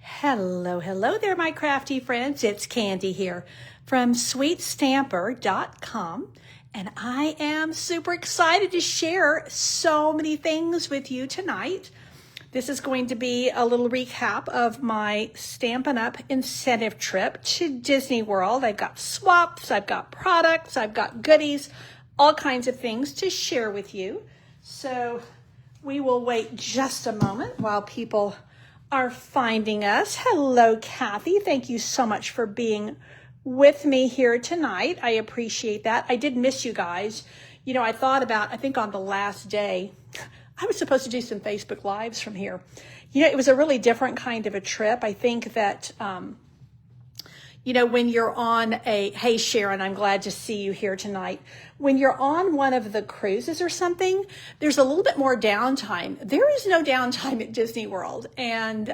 Hello there, my crafty friends. It's Candy here from sweetstamper.com, and I am super excited to share so many things with you tonight. This is going to be a little recap of my Stampin' Up! Incentive trip to Disney World. I've got swaps, I've got products, I've got goodies, all kinds of things to share with you. So we will wait just a moment while people are finding us. Hello, Kathy. Thank you so much for being with me here tonight. I appreciate that. I did miss you guys. You know, I think on the last day, I was supposed to do some Facebook Lives from here. You know, it was a really different kind of a trip. I think that, when you're on hey Sharon, I'm glad to see you here tonight. When you're on one of the cruises or something, there's a little bit more downtime. There is no downtime at Disney World. And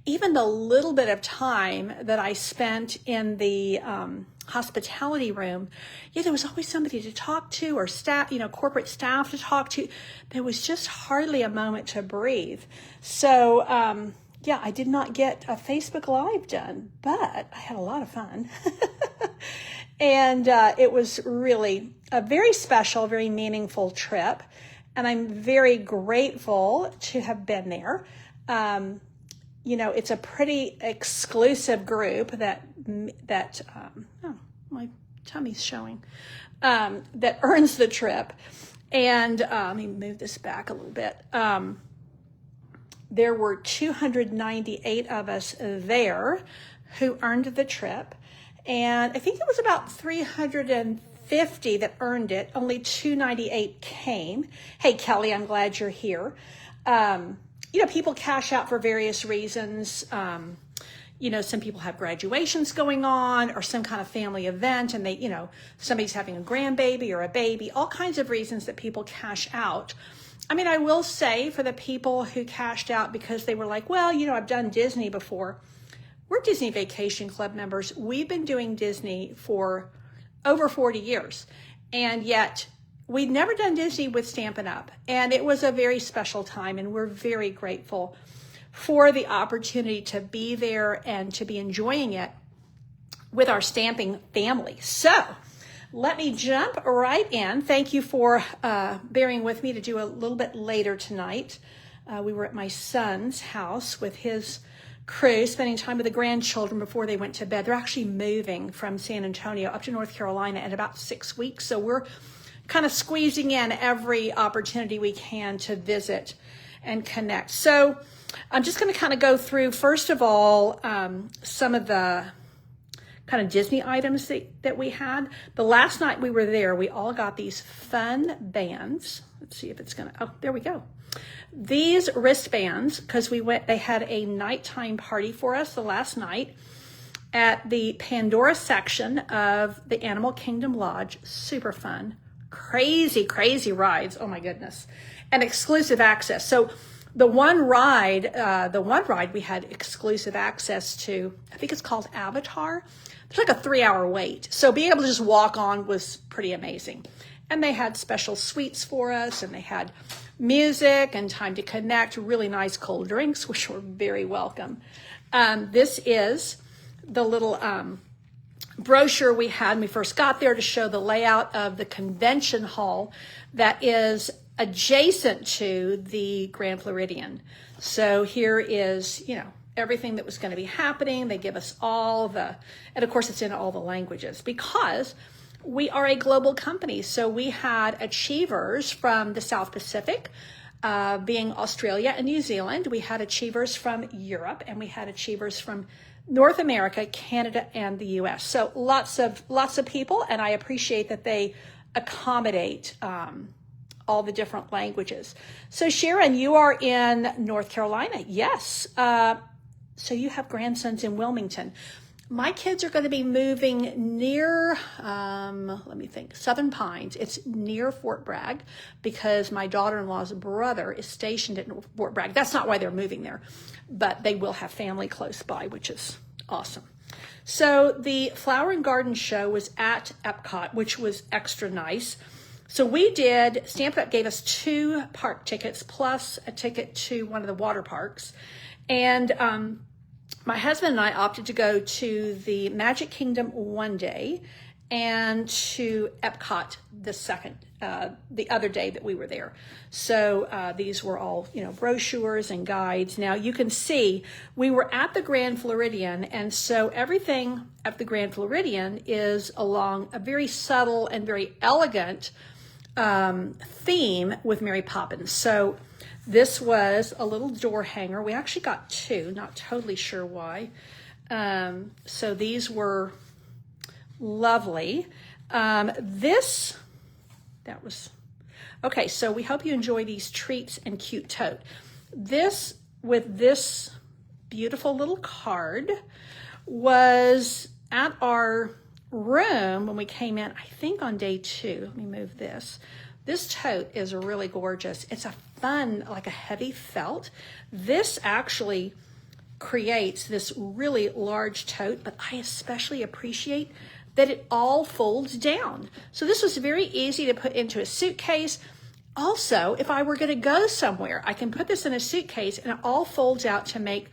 even the little bit of time that I spent in the hospitality room, there was always somebody to talk to or staff, corporate staff to talk to. There was just hardly a moment to breathe. So, I did not get a Facebook Live done, but I had a lot of fun. And it was really a very special, very meaningful trip. And I'm very grateful to have been there. It's a pretty exclusive group that my tummy's showing, that earns the trip. And let me move this back a little bit. There were 298 of us there who earned the trip. And I think it was about 350 that earned it. Only 298 came. Hey, Kelly, I'm glad you're here. People cash out for various reasons. Some people have graduations going on or some kind of family event, and somebody's having a grandbaby or a baby, all kinds of reasons that people cash out. I mean, I will say for the people who cashed out because they were like, well, I've done Disney before. We're Disney Vacation Club members. We've been doing Disney for over 40 years. And yet we'd never done Disney with Stampin' Up! And it was a very special time. And we're very grateful for the opportunity to be there and to be enjoying it with our stamping family. So let me jump right in. Thank you for bearing with me to do a little bit later tonight. We were at my son's house with his crew, spending time with the grandchildren before they went to bed. They're actually moving from San Antonio up to North Carolina in about 6 weeks. So we're kind of squeezing in every opportunity we can to visit and connect. So I'm just going to kind of go through, first of all, some of the kind of Disney items that we had. The last night we were there, we all got these fun bands. Let's see if it's there we go. These wristbands, because they had a nighttime party for us the last night at the Pandora section of the Animal Kingdom Lodge. Super fun. Crazy rides. Oh my goodness. And exclusive access. So the one ride we had exclusive access to, I think it's called Avatar. There's like a 3-hour wait. So being able to just walk on was pretty amazing. And they had special suites for us, and they had music and time to connect, really nice cold drinks, which were very welcome. This is the little brochure we had when we first got there to show the layout of the convention hall that is adjacent to the Grand Floridian. So here is, everything that was going to be happening. They give us and of course it's in all the languages because we are a global company. So we had achievers from the South Pacific, being Australia and New Zealand. We had achievers from Europe, and we had achievers from North America, Canada, and the US. So lots of people, and I appreciate that they accommodate all the different languages. So Sharon, you are in North Carolina. Yes. So you have grandsons in Wilmington. My kids are going to be moving near, Southern Pines. It's near Fort Bragg because my daughter-in-law's brother is stationed at Fort Bragg. That's not why they're moving there, but they will have family close by, which is awesome. So the Flower and Garden Show was at Epcot, which was extra nice. So Stampin' Up! Gave us 2 park tickets plus a ticket to one of the water parks. And my husband and I opted to go to the Magic Kingdom one day and to Epcot the other day that we were there. So these were all, brochures and guides. Now you can see we were at the Grand Floridian, and so everything at the Grand Floridian is along a very subtle and very elegant theme with Mary Poppins. So this was a little door hanger. We actually got two, not totally sure why. So these were lovely. Okay, so we hope you enjoy these treats and cute tote. This, with this beautiful little card, was at our room when we came in, I think on day 2. Let me move this. This tote is really gorgeous. It's a fun, like a heavy felt. This actually creates this really large tote, but I especially appreciate that it all folds down. So this was very easy to put into a suitcase. Also, if I were going to go somewhere, I can put this in a suitcase and it all folds out to make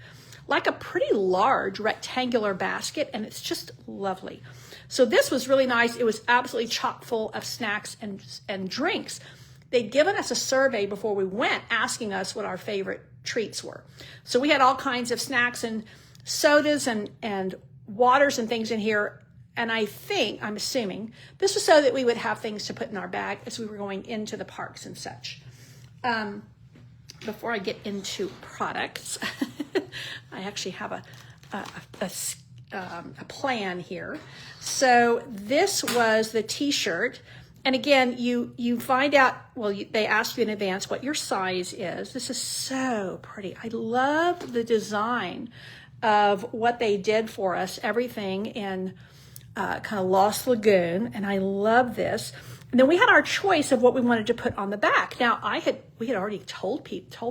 like a pretty large rectangular basket, and it's just lovely. So this was really nice. It was absolutely chock full of snacks and drinks. They'd given us a survey before we went asking us what our favorite treats were. So we had all kinds of snacks and sodas and waters and things in here. And I'm assuming, this was so that we would have things to put in our bag as we were going into the parks and such. Before I get into products, I actually have a plan here. So this was the t-shirt. And again, you find out, they ask you in advance what your size is. This is so pretty. I love the design of what they did for us, everything in kind of Lost Lagoon, and I love this. And then we had our choice of what we wanted to put on the back. Now we had already told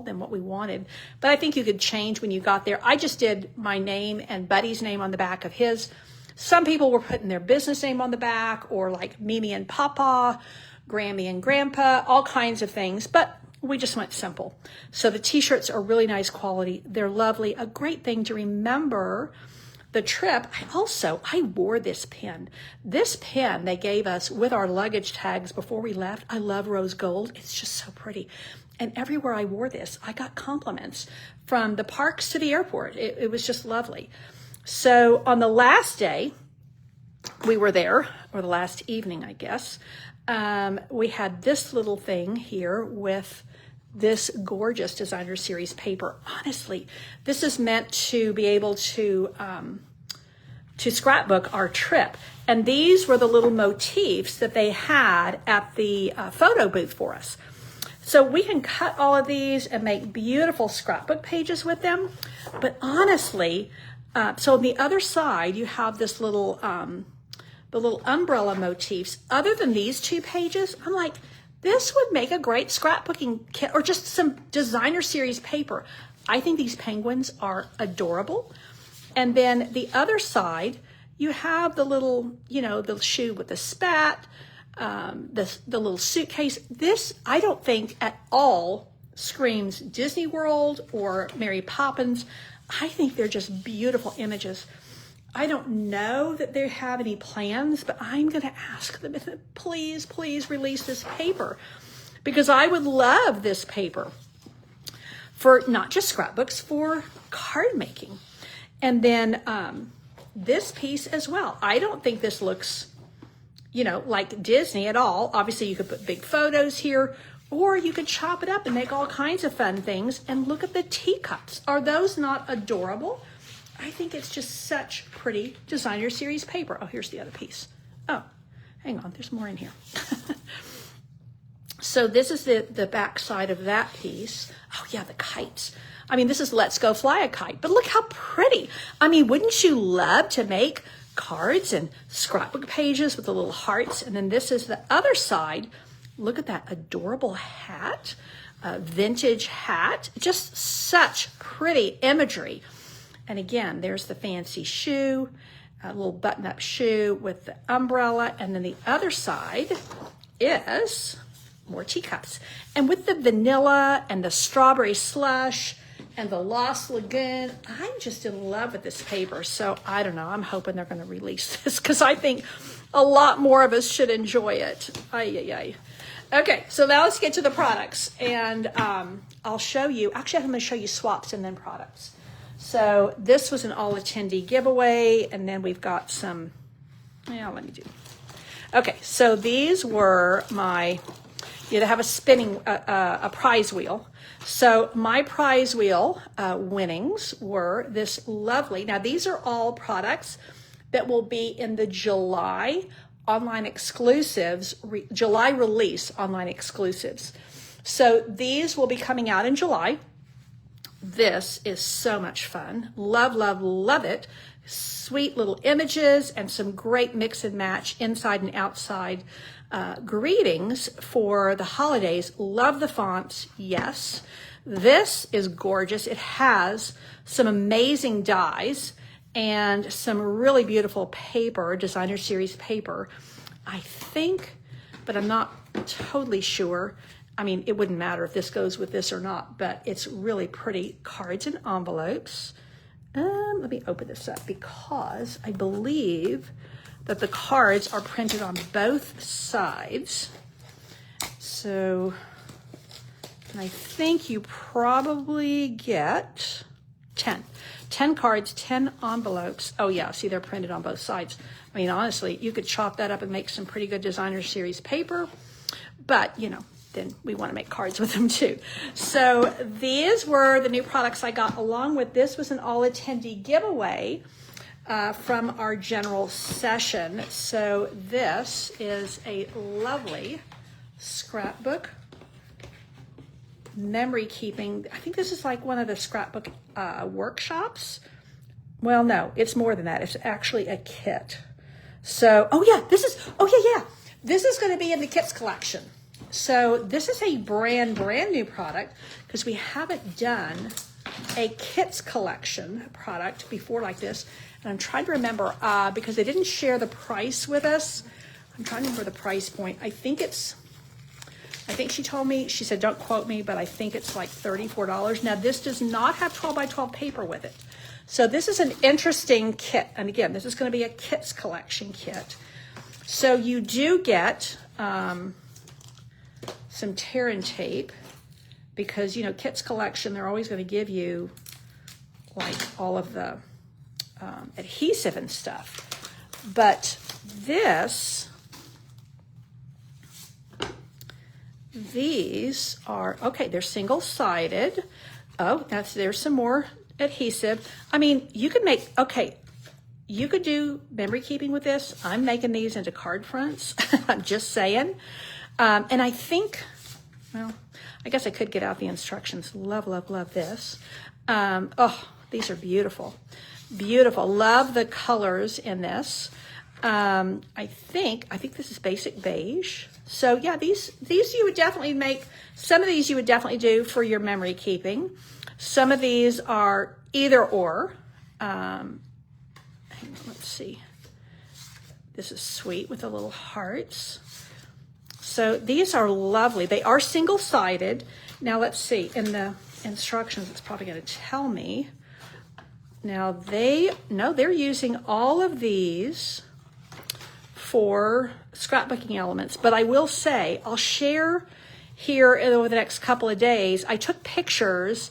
them what we wanted, but I think you could change when you got there. I just did my name and Buddy's name on the back of his. Some people were putting their business name on the back, or like Mimi and Papa, Grammy and Grandpa, all kinds of things, but we just went simple. So the t-shirts are really nice quality. They're lovely. A great thing to remember the trip. I wore this pin. This pin they gave us with our luggage tags before we left. I love rose gold. It's just so pretty. And everywhere I wore this, I got compliments from the parks to the airport. It was just lovely. So on the last day we were there, or the last evening, I guess, we had this little thing here with this gorgeous designer series paper. Honestly, this is meant to be able to scrapbook our trip. And these were the little motifs that they had at the photo booth for us. So we can cut all of these and make beautiful scrapbook pages with them. But honestly, so on the other side, you have this little, the little umbrella motifs. Other than these 2 pages, I'm like, this would make a great scrapbooking kit, or just some designer series paper. I think these penguins are adorable. And then the other side, you have the little, the shoe with the spat, the little suitcase. This, I don't think at all screams Disney World or Mary Poppins. I think they're just beautiful images. I don't know that they have any plans, but I'm going to ask them if please release this paper, because I would love this paper for not just scrapbooks, for card making. And then this piece as well. I don't think this looks, like Disney at all. Obviously, you could put big photos here, or you could chop it up and make all kinds of fun things. And look at the teacups. Are those not adorable? I think it's just such pretty designer series paper. Oh, here's the other piece. Oh, hang on, there's more in here. So this is the back side of that piece. Oh yeah, the kites. I mean, this is Let's Go Fly a Kite, but look how pretty. I mean, wouldn't you love to make cards and scrapbook pages with the little hearts? And then this is the other side. Look at that adorable hat, vintage hat. Just such pretty imagery. And again, there's the fancy shoe, a little button-up shoe with the umbrella. And then the other side is more teacups. And with the vanilla and the strawberry slush, and the Lost Lagoon. I'm just in love with this paper, so I don't know. I'm hoping they're going to release this because I think a lot more of us should enjoy it. Ay, ay, ay. Okay, so now let's get to the products, and I'll show you. Actually, I'm going to show you swaps and then products. So this was an all attendee giveaway, and then we've got some. Yeah, let me do. Okay, so these were my. You have a spinning a prize wheel. So my prize wheel winnings were this lovely. Now these are all products that will be in the July online exclusives, July release online exclusives. So these will be coming out in July. This is so much fun. Love, love, love it. Sweet little images and some great mix and match inside and outside greetings for the holidays. Love the fonts. Yes. This is gorgeous. It has some amazing dies and some really beautiful paper, designer series paper. I think, but I'm not totally sure. I mean, it wouldn't matter if this goes with this or not, but it's really pretty cards and envelopes. Let me open this up because I believe that the cards are printed on both sides. So, and I think you probably get 10 cards, 10 envelopes. Oh yeah, see, they're printed on both sides. I mean, honestly, you could chop that up and make some pretty good designer series paper, but you know, then we want to make cards with them too. So these were the new products I got along with. This was an all attendee giveaway from our general session. So this is a lovely scrapbook memory keeping. I think this is like one of the scrapbook workshops. Well, no, it's more than that. It's actually a kit. So, this is going to be in the kits collection. So this is a brand new product because we haven't done a kits collection product before like this. And I'm trying to remember because they didn't share the price with us. I'm trying to remember the price point. I think she told me, she said, don't quote me, but I think it's like $34. Now this does not have 12 by 12 paper with it. So this is an interesting kit. And again, this is going to be a kits collection kit. So you do get some tear and tape because, you know, kits collection, they're always going to give you like all of the adhesive and stuff. But these are, okay, they're single-sided. Oh, there's some more adhesive. I mean, you could make, okay, you could do memory keeping with this. I'm making these into card fronts. I'm just saying. And I think, well, I guess I could get out the instructions. Love, love, love this. These are beautiful. Beautiful. Love the colors in this. I think this is basic beige. So yeah, these you would definitely make. Some of these you would definitely do for your memory keeping. Some of these are either or. Hang on, let's see. This is sweet with the little hearts. So these are lovely. They are single-sided. Now let's see. In the instructions, it's probably going to tell me. Now they're using all of these for scrapbooking elements. But I will say, I'll share here over the next couple of days. I took pictures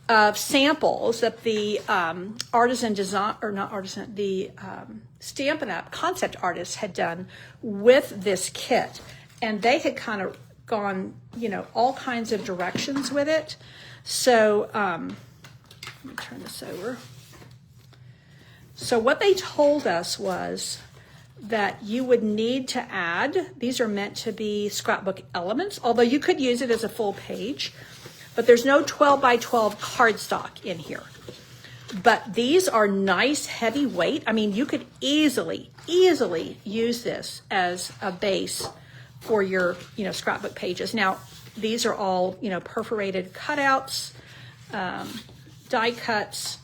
of samples that the Stampin' Up concept artists had done with this kit. And they had kind of gone, you know, all kinds of directions with it. So let me turn this over. So what they told us was that you would need to add, these are meant to be scrapbook elements, although you could use it as a full page, but there's no 12 by 12 cardstock in here. But these are nice, heavy weight. I mean, you could easily use this as a base for your, you know, scrapbook pages. Now, these are all, you know, perforated cutouts, die cuts.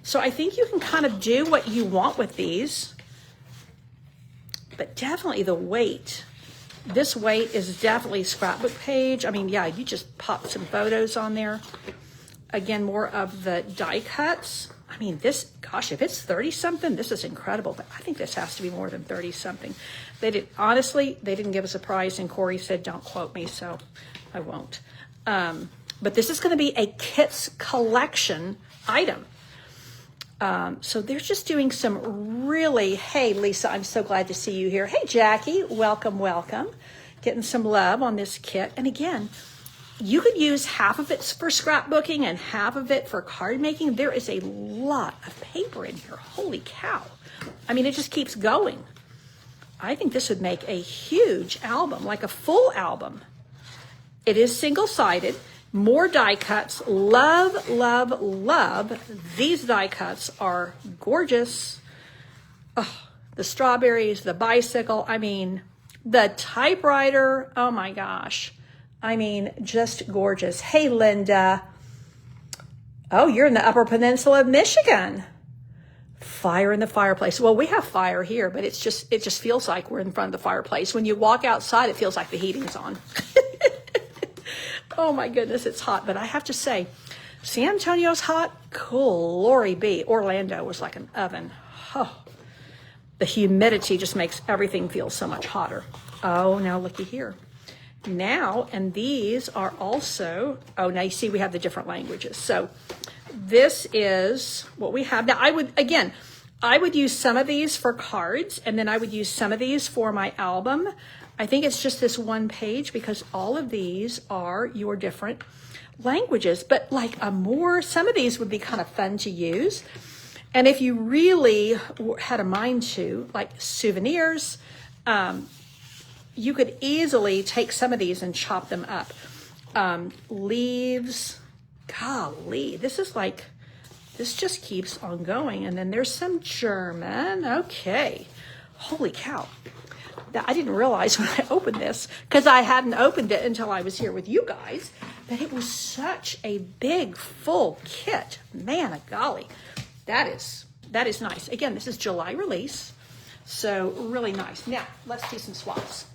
So I think you can kind of do what you want with these, but definitely the weight. This weight is definitely scrapbook page. I mean, yeah, you just pop some photos on there. again, more of the die cuts. I mean, this, gosh, if it's 30 something, this is incredible, but I think this has to be more than 30 something. Honestly, they didn't give us a price, and Corey said, don't quote me, so I won't. But this is going to be a kits collection item. So they're just doing some really, hey, Lisa, I'm so glad to see you here. Hey, Jackie, welcome, welcome. Getting some love on this kit. And again, you could use half of it for scrapbooking and half of it for card making. There is a lot of paper in here. Holy cow. I mean, it just keeps going. I think this would make a huge album, like a full album. It is single-sided. More die cuts. Love, love, love. These die cuts are gorgeous. Oh, the strawberries, the bicycle. I mean, the typewriter. Oh my gosh. I mean, just gorgeous. Hey, Linda. Oh, you're in the Upper Peninsula of Michigan. Fire in the fireplace. Well, we have fire here, but it just feels like we're in front of the fireplace. When you walk outside, it feels like the heating's on. Oh my goodness, it's hot. But I have to say, San Antonio's hot. Glory be. Orlando was like an oven. Oh, the humidity just makes everything feel so much hotter. Oh, now looky here. Now, and these are also, oh, now you see we have the different languages. So this is what we have. Now, I would use some of these for cards, and then I would use some of these for my album. I think it's just this one page because all of these are your different languages. But like some of these would be kind of fun to use. And if you really had a mind to, like souvenirs, you could easily take some of these and chop them up. Leaves, golly, this just keeps on going. And then there's some German. Okay, holy cow. I didn't realize when I opened this, because I hadn't opened it until I was here with you guys, that it was such a big, full kit. Man, golly, that is nice. Again, this is July release, so really nice. Now, let's do some swaps.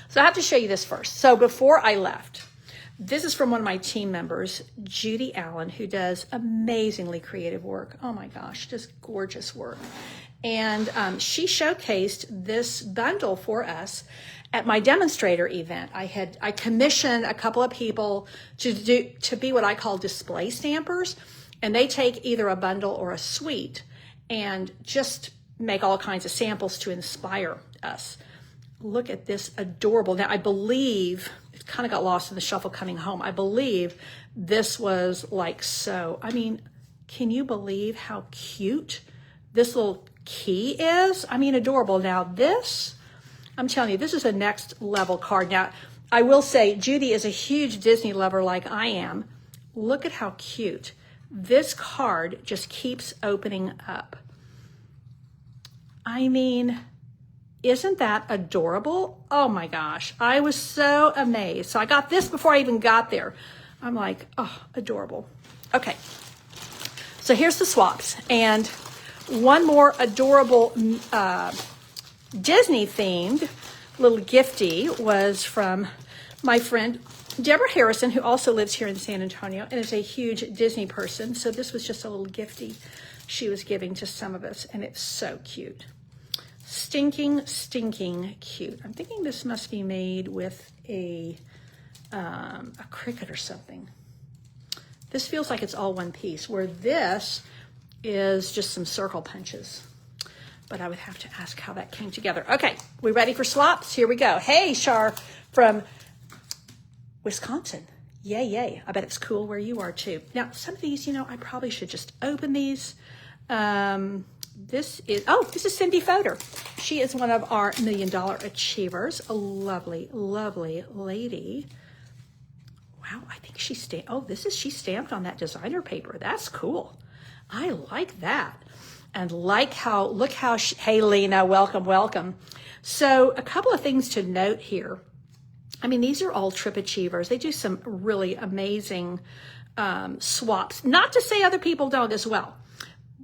So I have to show you this first. So before I left, this is from one of my team members, Judy Allen, who does amazingly creative work. Oh my gosh, just gorgeous work. And she showcased this bundle for us at my demonstrator event. I commissioned a couple of people to be what I call display stampers, and they take either a bundle or a suite and just make all kinds of samples to inspire us. Look at this adorable. Now, I believe it kind of got lost in the shuffle coming home. I believe this was like so. I mean, can you believe how cute this little key is? I mean, adorable. Now this, I'm telling you, this is a next level card. Now, I will say Judy is a huge Disney lover like I am. Look at how cute. This card just keeps opening up. I mean, isn't that adorable? Oh my gosh, I was so amazed. So I got this before I even got there. I'm like, oh, adorable. Okay, so here's the swaps. And one more adorable Disney-themed little gifty was from my friend Deborah Harrison, who also lives here in San Antonio and is a huge Disney person. So this was just a little gifty she was giving to some of us, and it's so cute. Stinking, stinking cute. I'm thinking this must be made with a cricket or something. This feels like it's all one piece, where this is just some circle punches. But I would have to ask how that came together. Okay, we ready for swaps? Here we go. Hey, Shar from Wisconsin. Yay, yay. I bet it's cool where you are too. Now, some of these, I probably should just open these. This is Cindy Fodor. She is one of our $1 Million Achievers. A lovely, lovely lady. Wow, I think she stamped on that designer paper. That's cool. I like that. And look how, hey Lena, welcome, welcome. So a couple of things to note here. I mean, these are all Trip Achievers. They do some really amazing swaps. Not to say other people don't as well,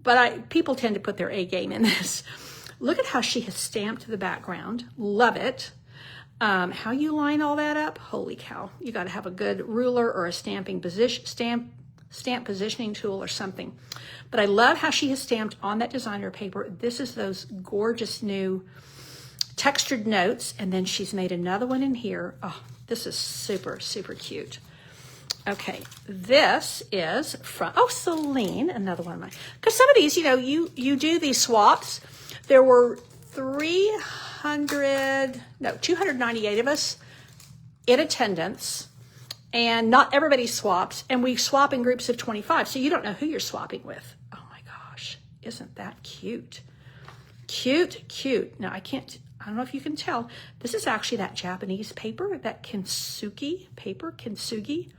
but people tend to put their A game in this. Look at how she has stamped the background. Love it. How you line all that up, holy cow. You got to have a good ruler or a stamping position, stamp positioning tool or something. But I love how she has stamped on that designer paper. This is those gorgeous new textured notes. And then she's made another one in here. Oh, this is super, super cute. Okay, this is from, oh, Celine, another one of mine. Because some of these, you know, you do these swaps. There were 298 of us in attendance, and not everybody swaps, and we swap in groups of 25, so you don't know who you're swapping with. Oh my gosh, isn't that cute? Cute, cute. Now, I don't know if you can tell, this is actually that Japanese paper, that kintsugi paper, kintsugi,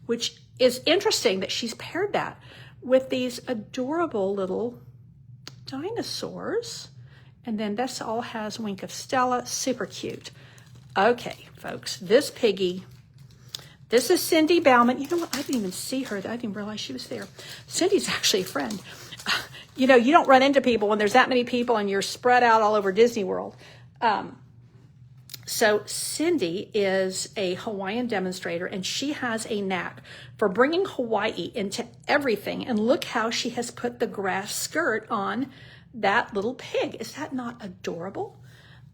which is interesting that she's paired that with these adorable little dinosaurs. And then this all has Wink of Stella, super cute. Okay, folks, this piggy, this is Cindy Bauman. You know what, I didn't even see her. I didn't even realize she was there. Cindy's actually a friend. You know, you don't run into people when there's that many people and you're spread out all over Disney World. So Cindy is a Hawaiian demonstrator, and she has a knack for bringing Hawaii into everything. And look how she has put the grass skirt on that little pig. Is that not adorable?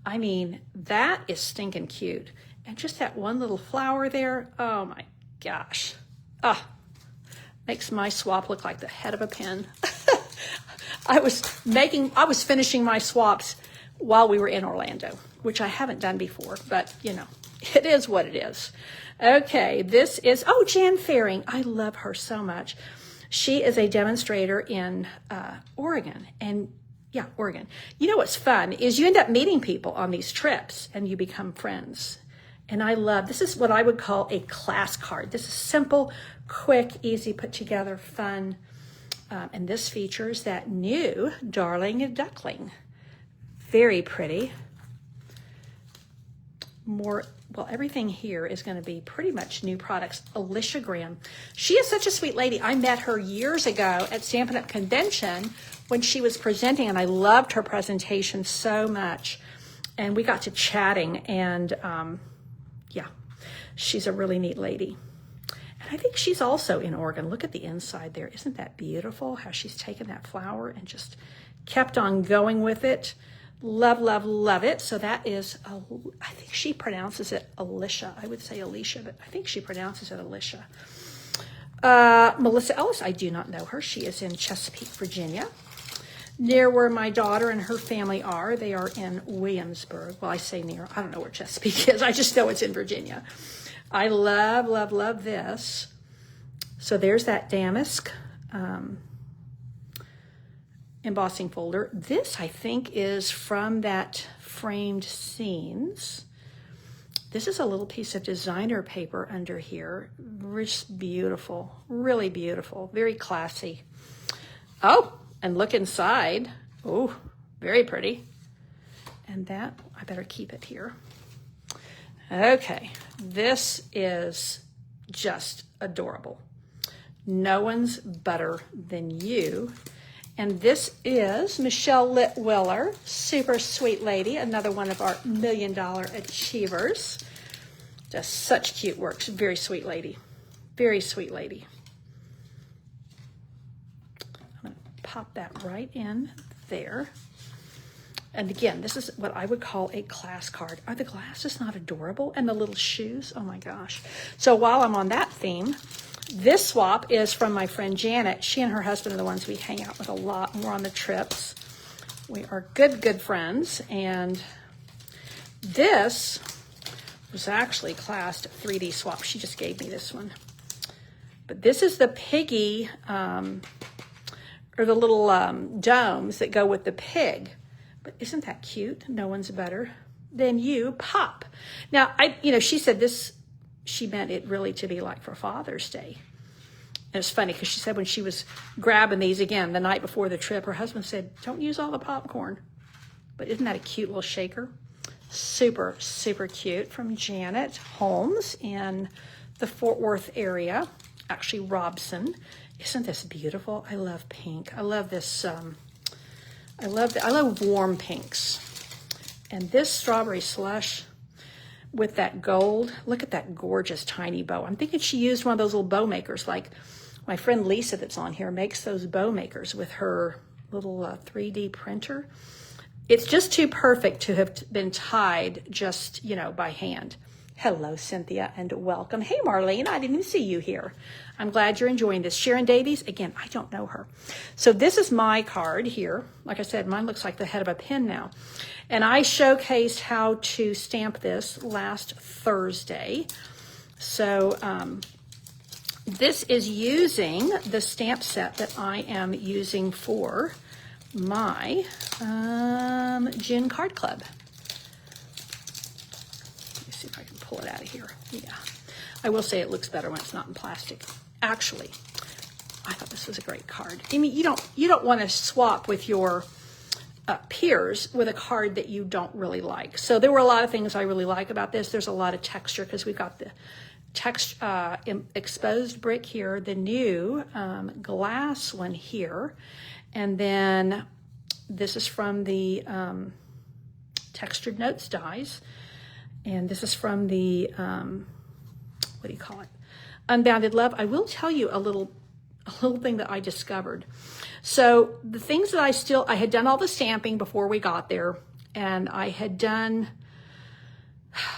I mean, that is stinking cute. And just that one little flower there. Oh my gosh. Ah, makes my swap look like the head of a pin. I was finishing my swaps while we were in Orlando, which I haven't done before, but you know, it is what it is. Okay, this is, oh, Jan Faring. I love her so much. She is a demonstrator in Oregon, and yeah, Oregon. You know what's fun is you end up meeting people on these trips and you become friends. And I love, this is what I would call a class card. This is simple, quick, easy, put together, fun. And this features that new Darling Duckling. Very pretty. More, well, everything here is going to be pretty much new products. Alicia Graham. She is such a sweet lady. I met her years ago at Stampin' Up! Convention when she was presenting, and I loved her presentation so much. And we got to chatting, and yeah, she's a really neat lady. And I think she's also in Oregon. Look at the inside there. Isn't that beautiful? How she's taken that flower and just kept on going with it. Love, love, love it. So that is, I think she pronounces it Alicia. I would say Alicia, but I think she pronounces it Alicia. Melissa Ellis, I do not know her. She is in Chesapeake, Virginia, near where my daughter and her family are. They are in Williamsburg. Well, I say near. I don't know where Chesapeake is. I just know it's in Virginia. I love, love, love this. So there's that damask embossing folder. This, I think, is from that framed scenes. This is a little piece of designer paper under here. Just beautiful, really beautiful, very classy. Oh, and look inside. Oh, very pretty. And that, I better keep it here. Okay, this is just adorable. No one's better than you. And this is Michelle Litwiller, super sweet lady, another one of our $1 Million Achievers. Just such cute works, very sweet lady, very sweet lady. I'm gonna pop that right in there. And again, this is what I would call a class card. Are the glasses not adorable? And the little shoes, oh my gosh. So while I'm on that theme, this swap is from my friend Janet. She and her husband are the ones we hang out with a lot when we're on the trips. We are good, good friends. And this was actually classed 3D swap. She just gave me this one. But this is the piggy, or the little domes that go with the pig. But isn't that cute? No one's better than you, Pop. Now, she said this, she meant it really to be like for Father's Day. And it's funny because she said when she was grabbing these again the night before the trip, her husband said, don't use all the popcorn. But isn't that a cute little shaker? Super, super cute from Janet Holmes in the Fort Worth area. Actually, Robson. Isn't this beautiful? I love pink. I love this, I love warm pinks. And this strawberry slush with that gold, look at that gorgeous tiny bow. I'm thinking she used one of those little bow makers like My friend Lisa that's on here makes those bow makers with her little 3D printer. It's just too perfect to have been tied just, you know, by hand. Hello, Cynthia, and welcome. Hey, Marlene, I didn't even see you here. I'm glad you're enjoying this. Sharon Davies, again, I don't know her. So this is my card here. Like I said, mine looks like the head of a pin now. And I showcased how to stamp this last Thursday. So this is using the stamp set that I am using for my June card club. See if I can pull it out of here. Yeah, I will say it looks better when it's not in plastic. Actually, I thought this was a great card. I mean, you don't want to swap with your peers with a card that you don't really like. So there were a lot of things I really like about this. There's a lot of texture because we've got the exposed brick here, the new glass one here, and then this is from the Textured Notes dies. And this is from the, what do you call it? Unbounded Love. I will tell you a little thing that I discovered. So the things that I had done all the stamping before we got there, and I had done,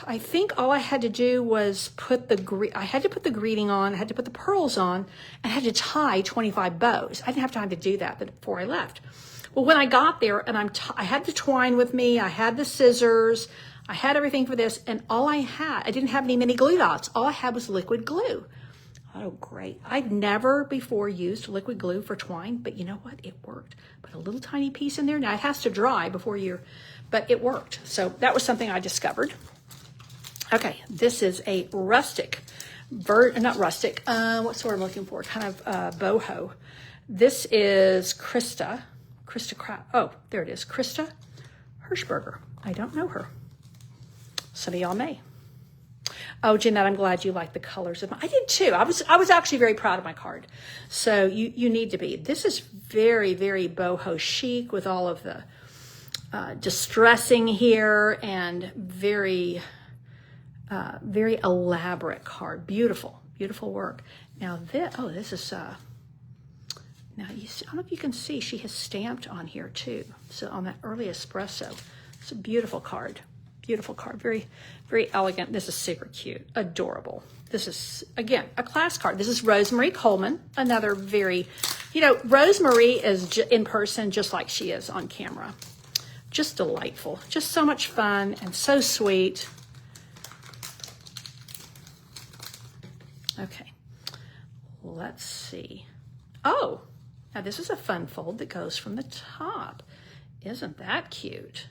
I think all I had to do was I had to put the greeting on, I had to put the pearls on, and I had to tie 25 bows. I didn't have time to do that before I left. Well, when I got there, and I had the twine with me, I had the scissors, I had everything for this, and I didn't have any mini glue dots. All I had was liquid glue. Oh, great. I'd never before used liquid glue for twine, but you know what? It worked. Put a little tiny piece in there. Now, it has to dry before but it worked. So that was something I discovered. Okay, this is a rustic, not rustic, what's the word I'm looking for? Kind of boho. This is Krista oh, there it is, Krista Hirschberger. I don't know her. Some of y'all may. Oh, Jeanette, I'm glad you like the colors of mine. I did too. I was actually very proud of my card. So you need to be. This is very, very boho chic with all of the distressing here and very, very elaborate card. Beautiful, beautiful work. Now this is, now you see, I don't know if you can see, she has stamped on here too. So on that early espresso, it's a beautiful card. Beautiful card, very, very elegant. This is super cute, adorable. This is, again, a class card. This is Rosemary Coleman, another very, Rosemary is in person just like she is on camera. Just delightful, just so much fun and so sweet. Okay, let's see. Oh, now this is a fun fold that goes from the top. Isn't that cute?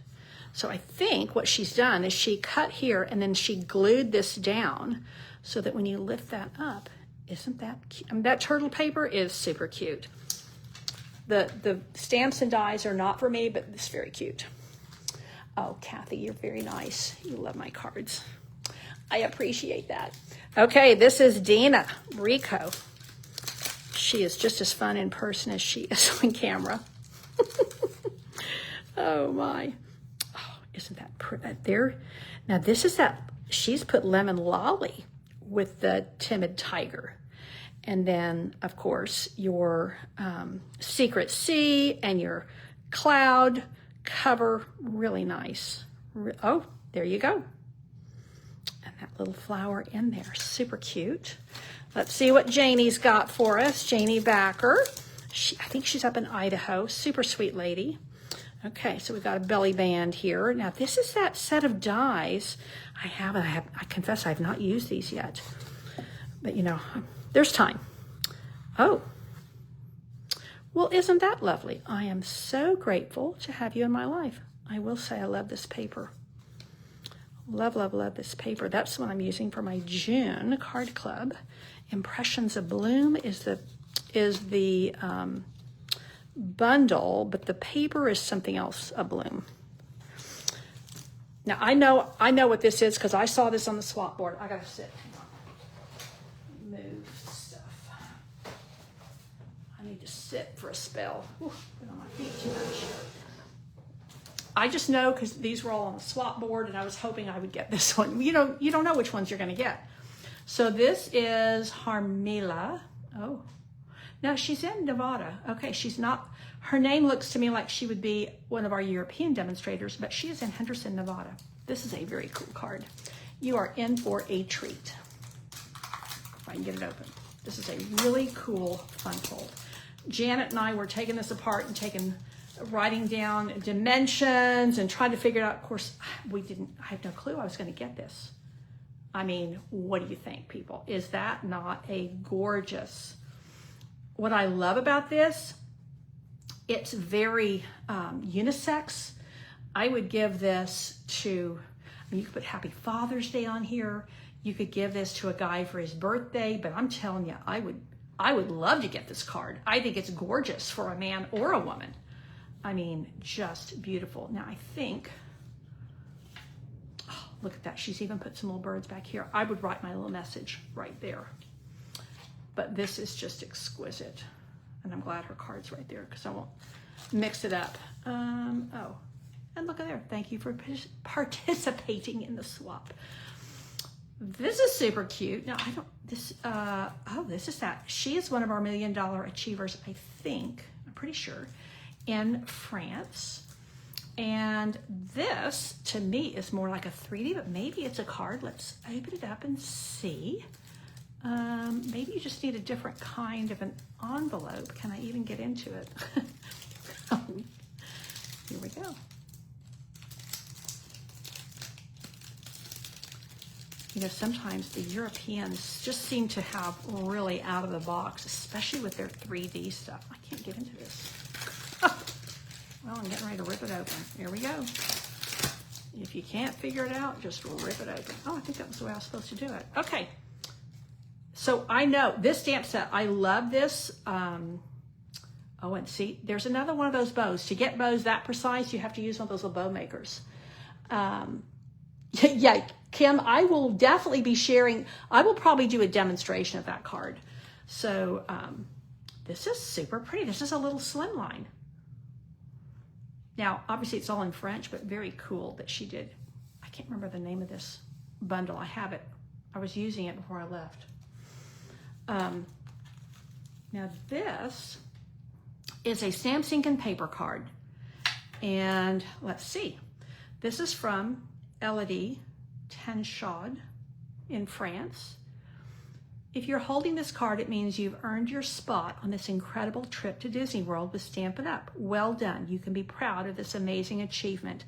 So I think what she's done is she cut here and then she glued this down so that when you lift that up, isn't that cute? I mean, that turtle paper is super cute. The stamps and dies are not for me, but it's very cute. Oh, Kathy, you're very nice. You love my cards. I appreciate that. Okay, this is Dina Rico. She is just as fun in person as she is on camera. Oh, my. Isn't that pretty? There? Now this is she's put Lemon Lolly with the Timid Tiger. And then, of course, your Secret Sea and your cloud cover, really nice. Oh, there you go. And that little flower in there, super cute. Let's see what Janie's got for us. Janie Backer. I think she's up in Idaho, super sweet lady. Okay, so we've got a belly band here. Now this is that set of dies. I confess I have not used these yet. But there's time. Oh, well, isn't that lovely? I am so grateful to have you in my life. I will say I love this paper. Love, love, love this paper. That's what I'm using for my June card club. Impressions of Bloom is the bundle, but the paper is something else, a bloom. Now I know what this is because I saw this on the swap board. I gotta sit. Hang on. Move stuff. I need to sit for a spell. Ooh, been on my feet too much. I just know because these were all on the swap board, and I was hoping I would get this one. You don't know which ones you're gonna get. So this is Harmila. Oh. No, she's in Nevada. Okay, she's not, her name looks to me like she would be one of our European demonstrators, but she is in Henderson, Nevada. This is a very cool card. You are in for a treat. If I can get it open. This is a really cool fun fold. Janet and I were taking this apart and writing down dimensions and trying to figure it out. Of course, I had no clue I was going to get this. I mean, what do you think, people? Is that not a gorgeous? What I love about this, it's very unisex. I would give this to, I mean, you could put Happy Father's Day on here. You could give this to a guy for his birthday, but I'm telling you, I would love to get this card. I think it's gorgeous for a man or a woman. I mean, just beautiful. Now, I think, oh, look at that. She's even put some little birds back here. I would write my little message right there. But this is just exquisite. And I'm glad her card's right there because I won't mix it up. Oh, and look at there. Thank you for participating in the swap. This is super cute. Now, this is that. She is one of our $1 Million Achievers, I think. I'm pretty sure. In France. And this, to me, is more like a 3D, but maybe it's a card. Let's open it up and see. Maybe you just need a different kind of an envelope. Can I even get into it? Here we go. You know, sometimes the Europeans just seem to have really out of the box, especially with their 3D stuff. I can't get into this. Well, I'm getting ready to rip it open. Here we go. If you can't figure it out, just rip it open. Oh, I think that was the way I was supposed to do it. Okay. So I know this stamp set, I love this. Oh, and see, there's another one of those bows. To get bows that precise, you have to use one of those little bow makers. Yeah, Kim, I will definitely be sharing. I will probably do a demonstration of that card. So this is super pretty. This is a little slimline. Now, obviously it's all in French, but very cool that she did. I can't remember the name of this bundle. I have it. I was using it before I left. Now this is a stamp, ink, and paper card. And let's see. This is from Elodie Tenchaud in France. If you're holding this card, it means you've earned your spot on this incredible trip to Disney World with Stampin' Up. Well done. You can be proud of this amazing achievement.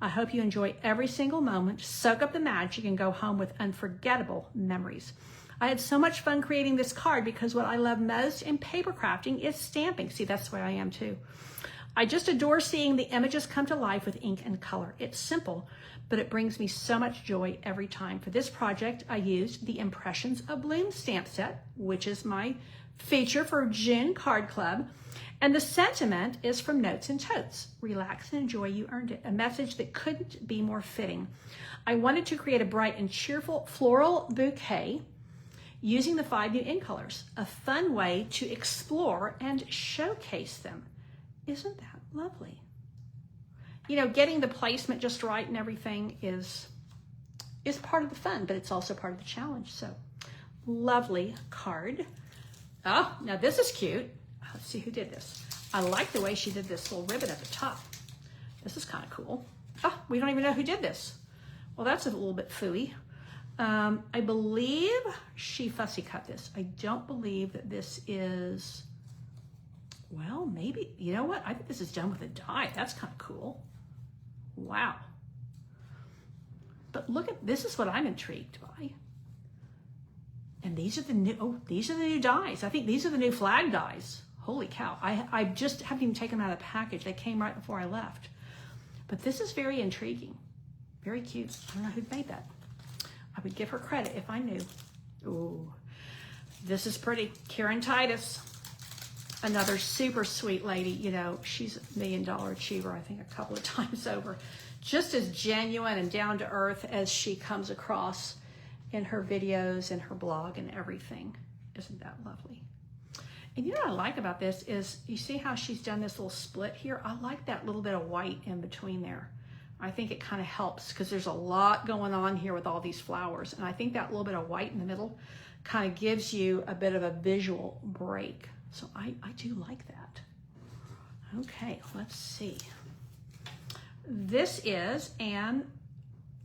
I hope you enjoy every single moment, soak up the magic, and go home with unforgettable memories. I had so much fun creating this card because what I love most in paper crafting is stamping. See, that's where I am too. I just adore seeing the images come to life with ink and color. It's simple, but it brings me so much joy every time. For this project, I used the Impressions of Bloom stamp set, which is my feature for June Card Club. And the sentiment is from Notes and Totes. Relax and enjoy, you earned it. A message that couldn't be more fitting. I wanted to create a bright and cheerful floral bouquet using the 5 new ink colors, a fun way to explore and showcase them. Isn't that lovely? You know, getting the placement just right and everything is part of the fun, but it's also part of the challenge. So, lovely card. Oh, now this is cute. Let's see who did this. I like the way she did this little ribbon at the top. This is kind of cool. Oh, we don't even know who did this. Well, that's a little bit phooey. I believe she fussy cut this. I don't believe that this is, well, maybe, you know what? I think this is done with a die. That's kind of cool. Wow. But look at, this is what I'm intrigued by. And these are the new dies. I think these are the new flag dies. Holy cow. I just haven't even taken them out of the package. They came right before I left. But this is very intriguing. Very cute. I don't know who made that. I would give her credit if I knew. Ooh, this is pretty. Karen Titus, another super sweet lady. You know, she's a $1 Million Achiever, I think, a couple of times over. Just as genuine and down to earth as she comes across in her videos and her blog and everything. Isn't that lovely? And you know what I like about this is, you see how she's done this little split here? I like that little bit of white in between there. I think it kind of helps because there's a lot going on here with all these flowers. And I think that little bit of white in the middle kind of gives you a bit of a visual break. So I do like that. Okay, let's see. This is Anne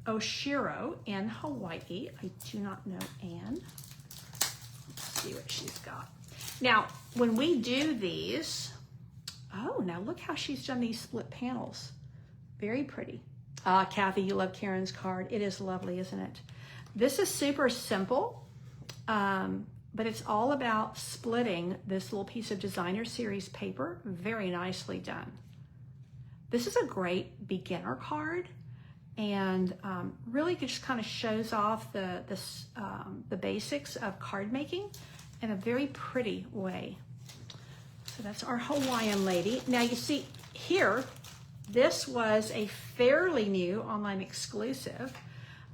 Oshiro in Hawaii. I do not know Anne. Let's see what she's got. Now, when we do these, oh, now look how she's done these split panels. Very pretty. Kathy, you love Karen's card. It is lovely, isn't it? This is super simple, but it's all about splitting this little piece of designer series paper. Very nicely done. This is a great beginner card, and really just kind of shows off the basics of card making in a very pretty way. So that's our Hawaiian lady. Now you see here, this was a fairly new online exclusive.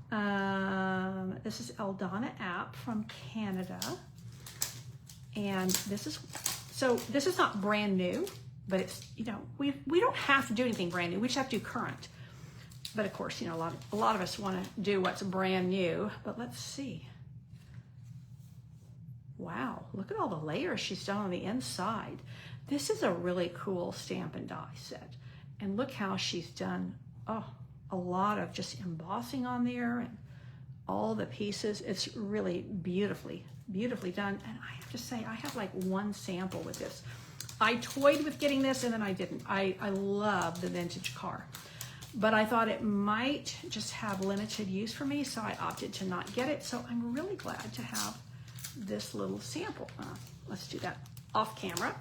This is Eldana app from Canada. And this is not brand new, but it's, you know, we don't have to do anything brand new. We just have to do current. But of course, you know, a lot of us want to do what's brand new. But let's see. Wow, look at all the layers she's done on the inside. This is a really cool Stampin' Die set. And look how she's done, oh, a lot of just embossing on there and all the pieces. It's really beautifully, beautifully done. And I have to say, I have like one sample with this. I toyed with getting this and then I didn't. I love the vintage car, but I thought it might just have limited use for me, so I opted to not get it. So I'm really glad to have this little sample. Let's do that off camera.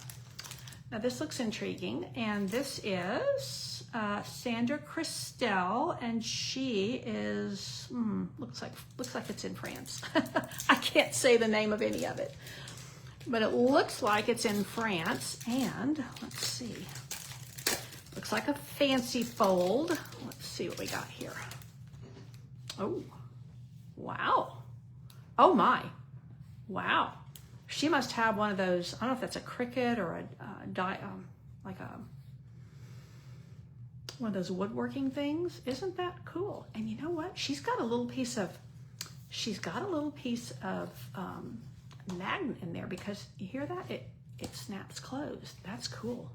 Now this looks intriguing, and this is Sandra Christel, and she is looks like it's in France. I can't say the name of any of it, but it looks like it's in France. And let's see, looks like a fancy fold. Let's see what we got here. Oh, wow! Oh my! Wow. She must have one of those, I don't know if that's a Cricut or one of those woodworking things. Isn't that cool? And you know what? She's got a little piece of magnet in there, because you hear that? It snaps closed. That's cool.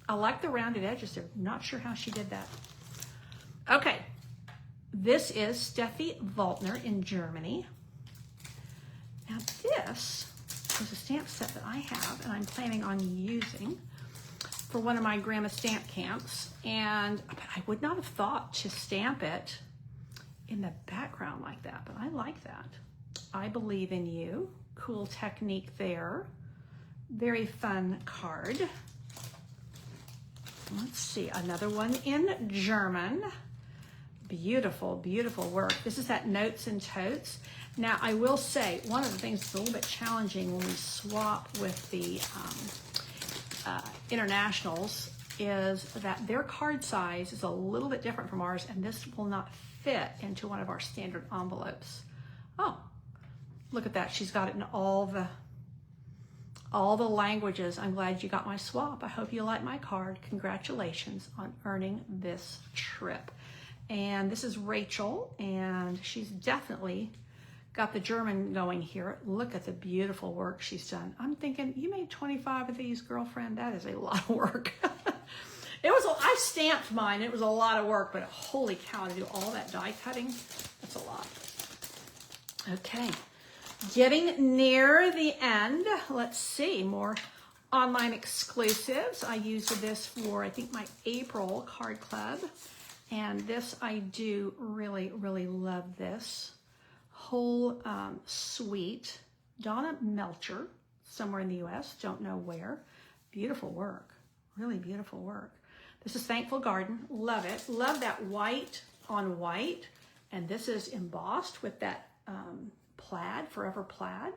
I like the rounded edges there. Not sure how she did that. Okay. This is Steffi Waltner in Germany. Now this is a stamp set that I have and I'm planning on using for one of my grandma stamp camps. And I would not have thought to stamp it in the background like that, but I like that. I believe in you. Cool technique there. Very fun card. Let's see, another one in German. Beautiful, beautiful work. This is that Notes and Totes. Now, I will say, one of the things that's a little bit challenging when we swap with the internationals is that their card size is a little bit different from ours, and this will not fit into one of our standard envelopes. Oh, look at that. She's got it in all the languages. I'm glad you got my swap. I hope you like my card. Congratulations on earning this trip. And this is Rachel, and she's definitely got the German going here. Look at the beautiful work she's done. I'm thinking, you made 25 of these, girlfriend? That is a lot of work. I stamped mine. It was a lot of work, but holy cow, to do all that die cutting, that's a lot. Okay, getting near the end. Let's see, more online exclusives. I used this for, I think, my April card club. And this, I do really, really love this whole suite. Donna Melcher, somewhere in the US, don't know where. Beautiful work, really beautiful work. This is Thankful Garden, love it. Love that white on white. And this is embossed with that plaid, Forever Plaid.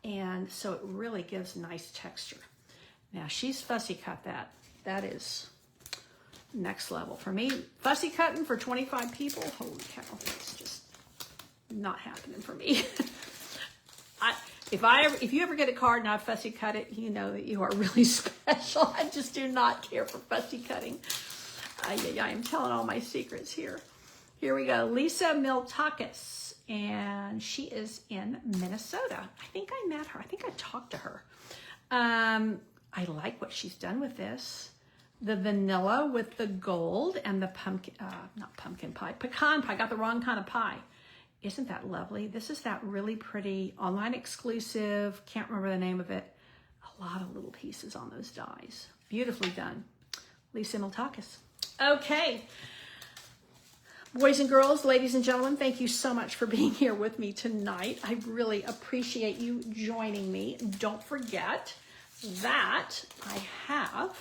And so it really gives nice texture. Now she's fussy cut that. That is next level. For me, fussy cutting for 25 people, holy cow, that's just not happening for me. If you ever get a card and I fussy cut it, you know that you are really special. I just do not care for fussy cutting. I am telling all my secrets here. Here we go. Lisa Miltakis, and she is in Minnesota. I think I met her. I think I talked to her. I like what she's done with this. The vanilla with the gold and the pumpkin, not pumpkin pie, pecan pie. Got the wrong kind of pie. Isn't that lovely? This is that really pretty online exclusive. Can't remember the name of it. A lot of little pieces on those dies. Beautifully done. Lisa Miltakis. Okay. Boys and girls, ladies and gentlemen, thank you so much for being here with me tonight. I really appreciate you joining me. Don't forget that I have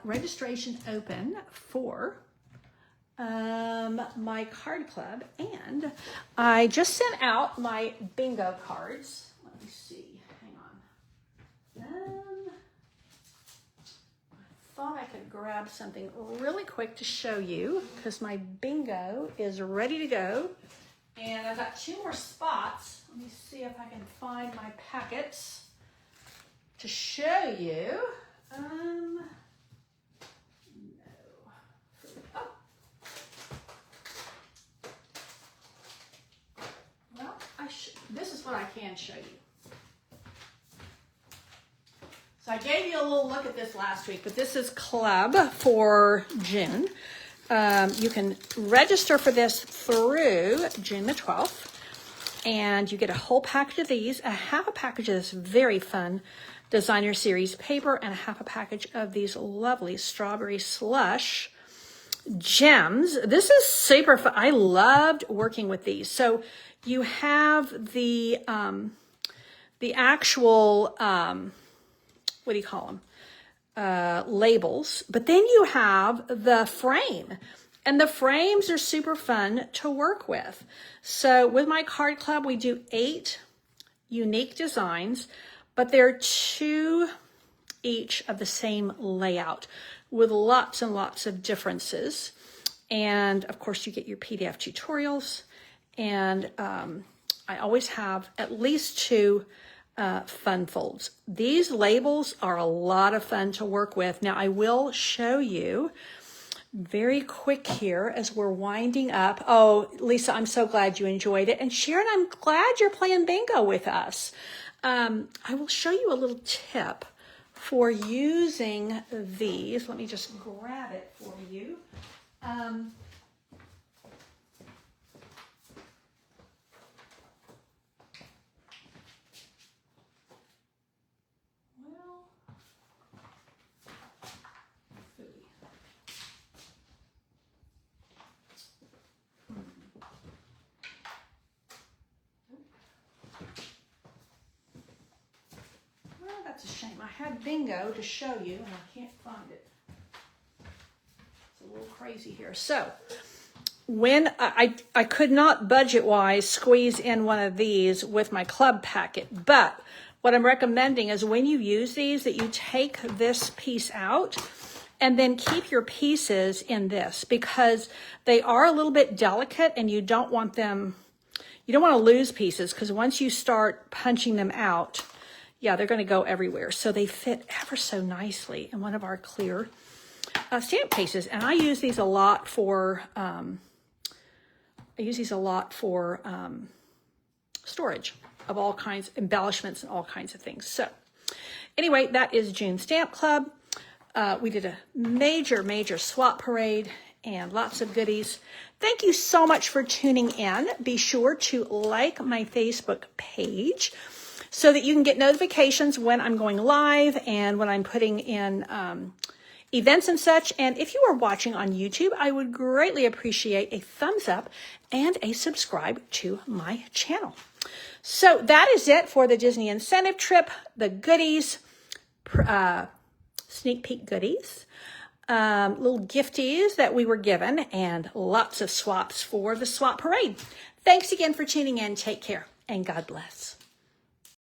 registration open for my card club, and I just sent out my bingo cards. Let me see. Hang on. I thought I could grab something really quick to show you because my bingo is ready to go, and I've got 2 more spots. Let me see if I can find my packets to show you. No. Oh. Well, this is what I can show you. So I gave you a little look at this last week, but this is club for June. You can register for this through June the 12th, and you get a whole package of these. I have a package of this very fun designer series paper, and I have a package of these lovely strawberry slush gems. This is super fun. I loved working with these. So you have the actual, what do you call them? Labels, but then you have the frame, and the frames are super fun to work with. So with my card club, we do 8 unique designs, but they're 2 each of the same layout with lots and lots of differences. And of course you get your PDF tutorials, and I always have at least 2 fun folds. These labels are a lot of fun to work with. Now I will show you very quick here as we're winding up. Oh, Lisa, I'm so glad you enjoyed it. And Sharon, I'm glad you're playing bingo with us. I will show you a little tip for using these. Let me just grab it for you. That's a shame. I had bingo to show you, and I can't find it. It's a little crazy here. So when I could not budget-wise squeeze in one of these with my club packet, but what I'm recommending is when you use these, that you take this piece out and then keep your pieces in this, because they are a little bit delicate, and you don't want them, you don't want to lose pieces, because once you start punching them out, yeah, they're going to go everywhere. So they fit ever so nicely in one of our clear stamp cases. And I use these a lot for storage of all kinds, embellishments and all kinds of things. So anyway, that is June Stamp Club. We did a major swap parade and lots of goodies. Thank you so much for tuning in. Be sure to like my Facebook page so that you can get notifications when I'm going live and when I'm putting in events and such. And if you are watching on YouTube, I would greatly appreciate a thumbs up and a subscribe to my channel. So that is it for the Disney incentive trip, the goodies, sneak peek goodies, little gifties that we were given, and lots of swaps for the swap parade. Thanks again for tuning in. Take care, and God bless.